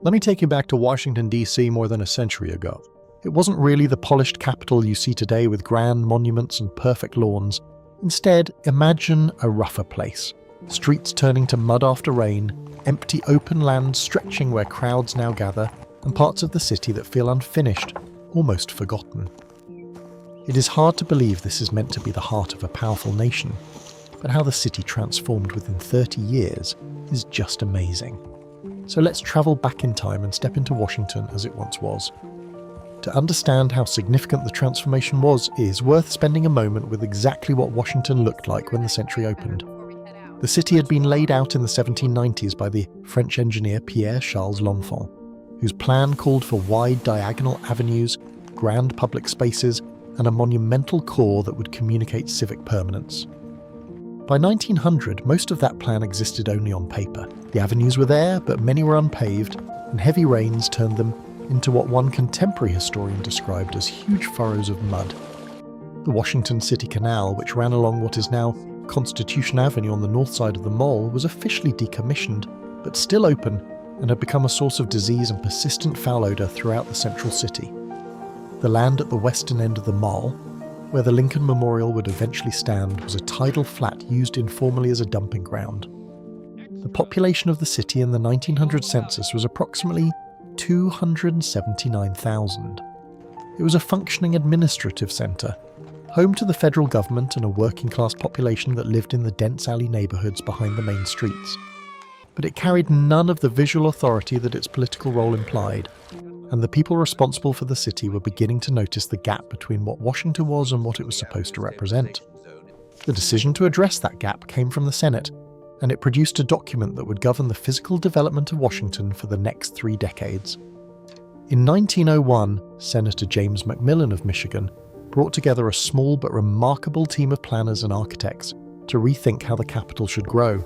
Let me take you back to Washington, D.C. more than a century ago. It wasn't really the polished capital you see today with grand monuments and perfect lawns. Instead, imagine a rougher place. Streets turning to mud after rain, empty open land stretching where crowds now gather, and parts of the city that feel unfinished, almost forgotten. It is hard to believe this is meant to be the heart of a powerful nation, but how the city transformed within 30 years is just amazing. So let's travel back in time and step into Washington as it once was. To understand how significant the transformation was is worth spending a moment with exactly what Washington looked like when the century opened. The city had been laid out in the 1790s by the French engineer Pierre-Charles L'Enfant, whose plan called for wide diagonal avenues, grand public spaces, and a monumental core that would communicate civic permanence. By 1900, most of that plan existed only on paper. The avenues were there, but many were unpaved, and heavy rains turned them into what one contemporary historian described as huge furrows of mud. The Washington City Canal, which ran along what is now Constitution Avenue on the north side of the Mall, was officially decommissioned, but still open, and had become a source of disease and persistent foul odour throughout the central city. The land at the western end of the Mall, where the Lincoln Memorial would eventually stand, was a tidal flat used informally as a dumping ground. The population of the city in the 1900 census was approximately 279,000. It was a functioning administrative centre, home to the federal government and a working-class population that lived in the dense alley neighbourhoods behind the main streets. But it carried none of the visual authority that its political role implied, and the people responsible for the city were beginning to notice the gap between what Washington was and what it was supposed to represent. The decision to address that gap came from the Senate, and it produced a document that would govern the physical development of Washington for the next 3 decades. In 1901, Senator James McMillan of Michigan brought together a small but remarkable team of planners and architects to rethink how the capital should grow.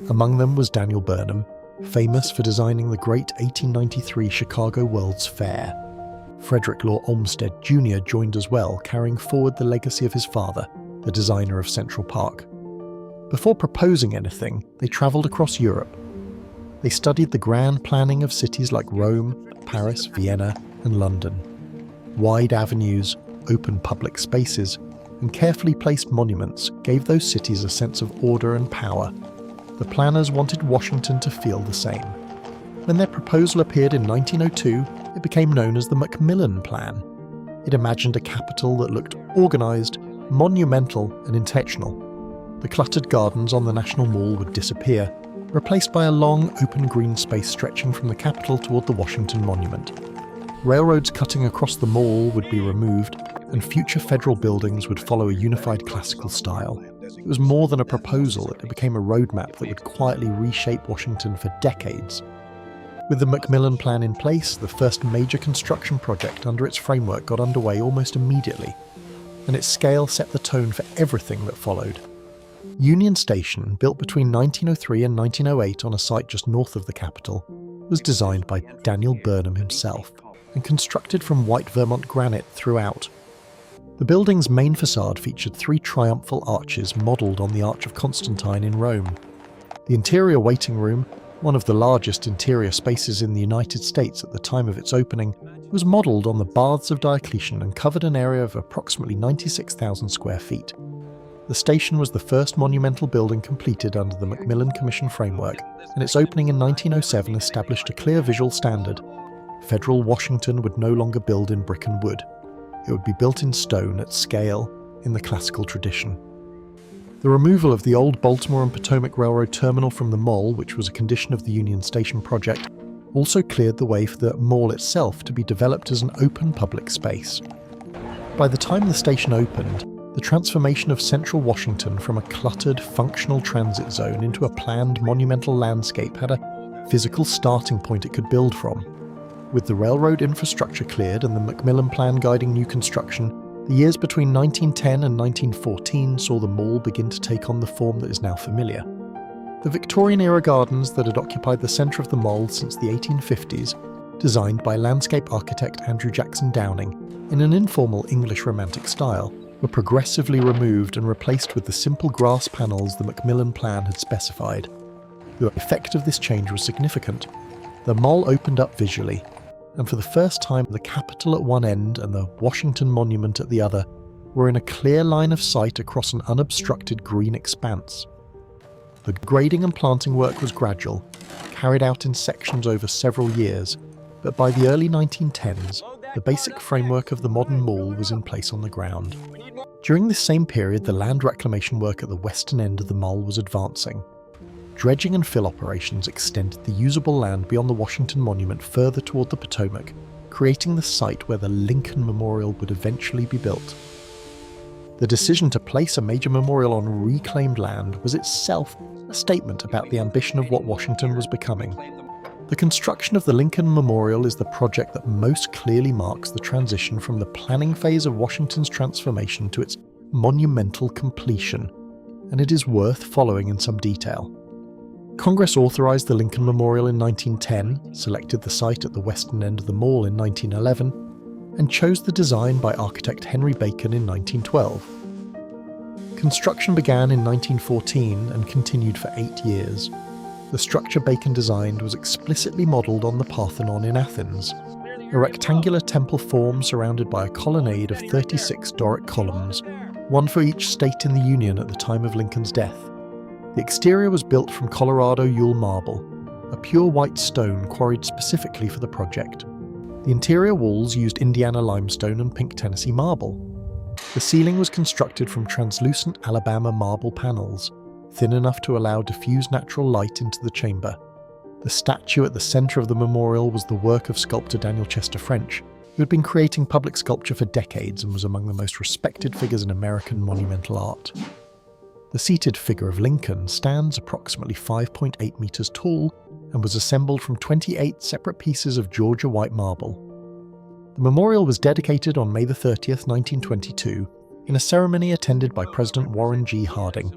Among them was Daniel Burnham, famous for designing the great 1893 Chicago World's Fair. Frederick Law Olmsted Jr. joined as well, carrying forward the legacy of his father, the designer of Central Park. Before proposing anything, they travelled across Europe. They studied the grand planning of cities like Rome, Paris, Vienna, and London. Wide avenues, open public spaces, and carefully placed monuments gave those cities a sense of order and power. The planners wanted Washington to feel the same. When their proposal appeared in 1902, it became known as the McMillan Plan. It imagined a capital that looked organised, monumental, and intentional. The cluttered gardens on the National Mall would disappear, replaced by a long, open green space stretching from the Capitol toward the Washington Monument. Railroads cutting across the Mall would be removed, and future federal buildings would follow a unified classical style. It was more than a proposal, it became a roadmap that would quietly reshape Washington for decades. With the McMillan Plan in place, the first major construction project under its framework got underway almost immediately, and its scale set the tone for everything that followed. Union Station, built between 1903 and 1908 on a site just north of the Capitol, was designed by Daniel Burnham himself and constructed from white Vermont granite throughout. The building's main facade featured 3 triumphal arches modelled on the Arch of Constantine in Rome. The interior waiting room, one of the largest interior spaces in the United States at the time of its opening, was modelled on the Baths of Diocletian and covered an area of approximately 96,000 square feet. The station was the first monumental building completed under the McMillan Commission framework, and its opening in 1907 established a clear visual standard. Federal Washington would no longer build in brick and wood. It would be built in stone at scale, in the classical tradition. The removal of the old Baltimore and Potomac Railroad terminal from the Mall, which was a condition of the Union Station project, also cleared the way for the Mall itself to be developed as an open public space. By the time the station opened, the transformation of central Washington from a cluttered, functional transit zone into a planned monumental landscape had a physical starting point it could build from. With the railroad infrastructure cleared and the McMillan Plan guiding new construction, the years between 1910 and 1914 saw the Mall begin to take on the form that is now familiar. The Victorian-era gardens that had occupied the centre of the Mall since the 1850s, designed by landscape architect Andrew Jackson Downing in an informal English Romantic style, were progressively removed and replaced with the simple grass panels the McMillan Plan had specified. The effect of this change was significant. the mall opened up visually, and for the first time the Capitol at one end and the Washington Monument at the other were in a clear line of sight across an unobstructed green expanse. The grading and planting work was gradual, carried out in sections over several years, but by the early 1910s, the basic framework of the modern mall was in place on the ground. During this same period, the land reclamation work at the western end of the mall was advancing. Dredging and fill operations extended the usable land beyond the Washington Monument further toward the Potomac, creating the site where the Lincoln Memorial would eventually be built. The decision to place a major memorial on reclaimed land was itself a statement about the ambition of what Washington was becoming. The construction of the Lincoln Memorial is the project that most clearly marks the transition from the planning phase of Washington's transformation to its monumental completion, and it is worth following in some detail. Congress authorized the Lincoln Memorial in 1910, selected the site at the western end of the mall in 1911, and chose the design by architect Henry Bacon in 1912. Construction began in 1914 and continued for 8 years. The structure Bacon designed was explicitly modelled on the Parthenon in Athens, a rectangular temple form surrounded by a colonnade of 36 Doric columns, one for each state in the Union at the time of Lincoln's death. The exterior was built from Colorado Yule marble, a pure white stone quarried specifically for the project. The interior walls used Indiana limestone and pink Tennessee marble. The ceiling was constructed from translucent Alabama marble panels, thin enough to allow diffuse natural light into the chamber. The statue at the centre of the memorial was the work of sculptor Daniel Chester French, who had been creating public sculpture for decades and was among the most respected figures in American monumental art. The seated figure of Lincoln stands approximately 5.8 meters tall and was assembled from 28 separate pieces of Georgia white marble. The memorial was dedicated on May 30th, 1922, in a ceremony attended by President Warren G. Harding,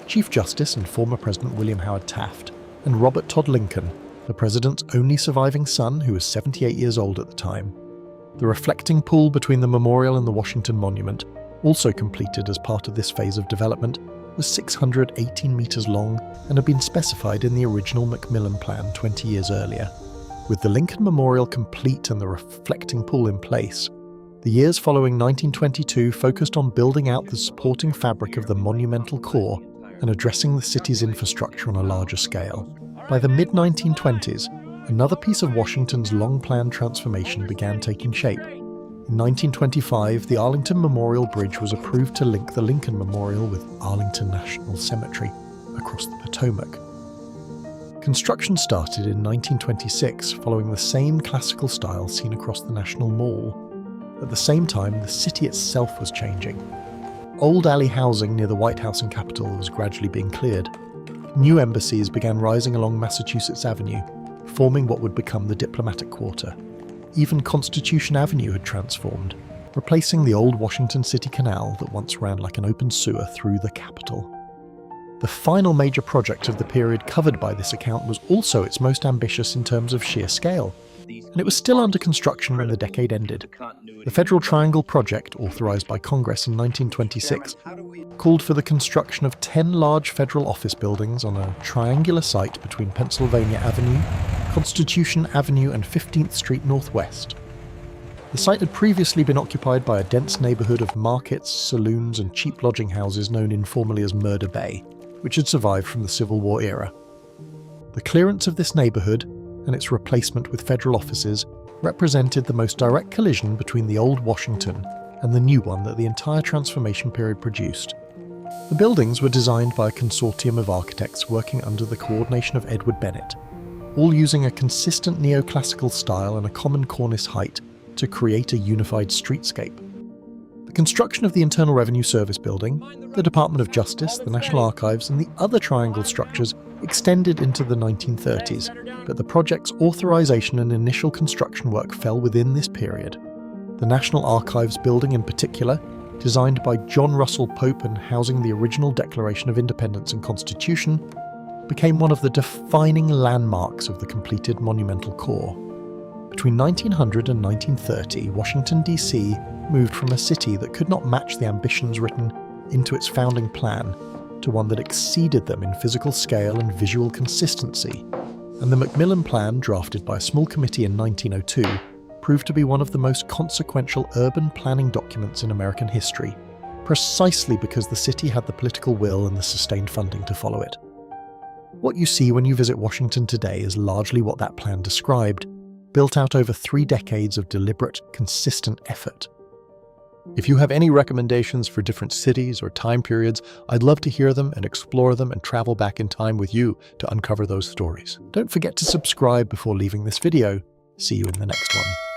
Chief Justice and former President William Howard Taft, and Robert Todd Lincoln, the president's only surviving son who was 78 years old at the time. The reflecting pool between the memorial and the Washington Monument, also completed as part of this phase of development, was 618 meters long and had been specified in the original McMillan Plan 20 years earlier. With the Lincoln Memorial complete and the reflecting pool in place, the years following 1922 focused on building out the supporting fabric of the monumental core and addressing the city's infrastructure on a larger scale. By the mid-1920s, another piece of Washington's long-planned transformation began taking shape. In 1925, the Arlington Memorial Bridge was approved to link the Lincoln Memorial with Arlington National Cemetery across the Potomac. Construction started in 1926, following the same classical style seen across the National Mall. At the same time, the city itself was changing. Old alley housing near the White House and Capitol was gradually being cleared. New embassies began rising along Massachusetts Avenue, forming what would become the Diplomatic Quarter. Even Constitution Avenue had transformed, replacing the old Washington City Canal that once ran like an open sewer through the Capitol. The final major project of the period covered by this account was also its most ambitious in terms of sheer scale, and it was still under construction when the decade ended. The Federal Triangle Project, authorized by Congress in 1926, called for the construction of 10 large federal office buildings on a triangular site between Pennsylvania Avenue, Constitution Avenue and 15th Street Northwest. The site had previously been occupied by a dense neighborhood of markets, saloons and cheap lodging houses known informally as Murder Bay, which had survived from the Civil War era. The clearance of this neighborhood and its replacement with federal offices represented the most direct collision between the old Washington and the new one that the entire transformation period produced. The buildings were designed by a consortium of architects working under the coordination of Edward Bennett, all using a consistent neoclassical style and a common cornice height to create a unified streetscape. The construction of the Internal Revenue Service building, the Department of Justice, the National Archives, and the other triangle structures extended into the 1930s, but the project's authorization and initial construction work fell within this period. The National Archives building in particular, designed by John Russell Pope and housing the original Declaration of Independence and Constitution, became one of the defining landmarks of the completed monumental core. Between 1900 and 1930, Washington, D.C. moved from a city that could not match the ambitions written into its founding plan to one that exceeded them in physical scale and visual consistency, And the McMillan Plan, drafted by a small committee in 1902, proved to be one of the most consequential urban planning documents in American history, precisely because the city had the political will and the sustained funding to follow it. What you see when you visit Washington today is largely what that plan described, built out over 3 decades of deliberate, consistent effort. If you have any recommendations for different cities or time periods, I'd love to hear them and explore them and travel back in time with you to uncover those stories. Don't forget to subscribe before leaving this video. See you in the next one.